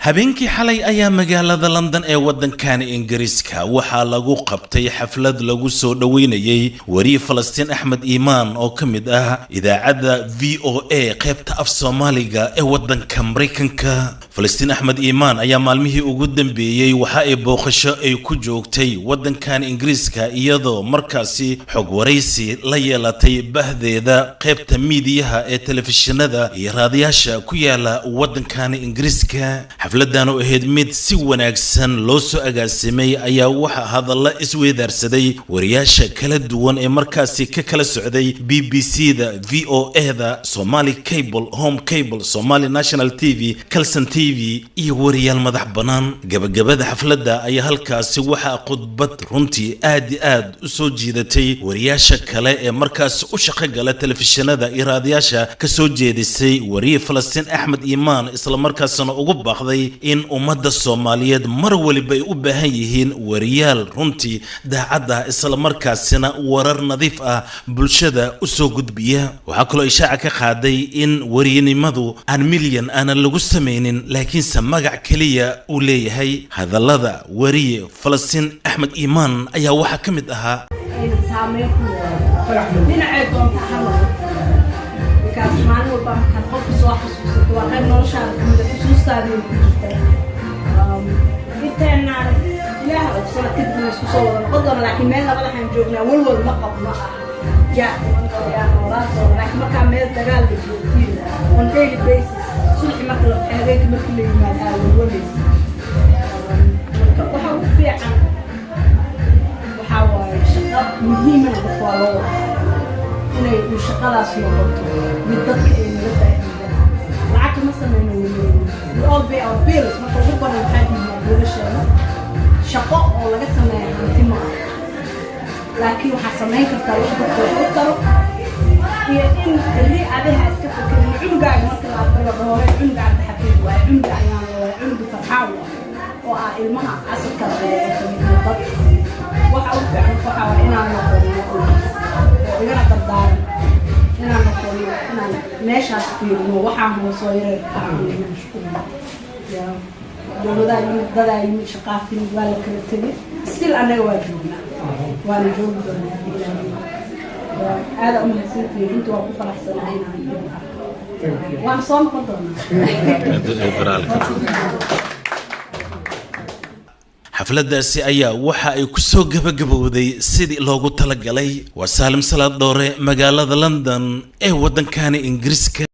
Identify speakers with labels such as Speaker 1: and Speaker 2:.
Speaker 1: habeenkii xalay ayaa magaalada London ee wadankan Ingiriiska waxaa lagu qabtay xaflad lagu soo dhaweynayay wariye Falastiin Axmed Iimaan oo kamid ah idaacada VOA qaybta af Soomaaliga ee wadanka Mareykanka. Falastiin Axmed Iimaan ayaa maalmihii ugu dambeeyay waxa ay booqasho ay ku joogtay wadankan Ingiriiska iyadoo markaasi xog wareysi la yeelatay bahdeeda qaybta miidiyaha ee telefishinada iyo raadiyaasha ku yaala wadankan Ingiriiska. xafladan oo ahayd mid si wanaagsan loo soo agaasimay ayaa waxa hadalla isweydaarsaday wariyaasha kala duwan ee markaasi ka kala socday BBC-da, VOA-da, Somali Cable, Home Cable, Somali National TV, Kalson TV iyo wariyaal madax banaan. gabagabada xafladda ayaa halkaasi waxa khudbad runtii aad u soo jiidatay wariyaasha kale ee markaas u shaqo gala telefishinada iyo raadiyaasha ka soo jeedisay wariye Falastiin Axmed Iimaan isla markaasna ugu baaqday in ummadda Soomaaliyeed mar waliba ay u baahan yihiin wariyaal runtii daacadda isla markaasina warar nadiif ah bulshada u soo gudbiya. waxa kale oo ishaaca ka qaaday in wariyanimadu aan milyan aan lagu sameeynin laakiin magac kaliya uu leeyahay. hadallada wariye Falastiin Axmed Iimaan ayaa waxa kamid ahaa
Speaker 2: لكن ما نبغى نحن جونا والول ما قبنا جاء يعني وراسه لكن ما كان ميل دجال بالجيل on daily basis صلح مثلا حاجات مثل ما قال الولد وحاول فيها وحاول شغل مهمة بالطوال إنه الشغل أصلا بالضبط إنه لكن مثلا الأول بيع بيلز ما تقول بنا الحاجة ما شقاء ولا جسمه يعني لكن وحسمين كتر هي إن اللي عليها أسكت كده عند قاعد مثل عبد الله عند قاعد حكيم وعند يعني عند فرحاوة وإلمها أسكت وحاول فعلا وحاول إن أنا نقول إن أنا قدام إن أنا نقول إن أنا ماشي أسفير وحاول صاير كعمل مشكلة يا دادا يمين شقافتين ولا كرتني ستيل أنا واجبنا وأنا جوبنا هذا أمي سيدي أنتوا وقف الأحسن عين وأنا صام قدرنا
Speaker 1: xafladaasi ayaa waxa ay ku soo gabagabowday sidii loogu talagalay. waa Saalim Salaad Doore magaalada London ee wadankan Ingiriiska.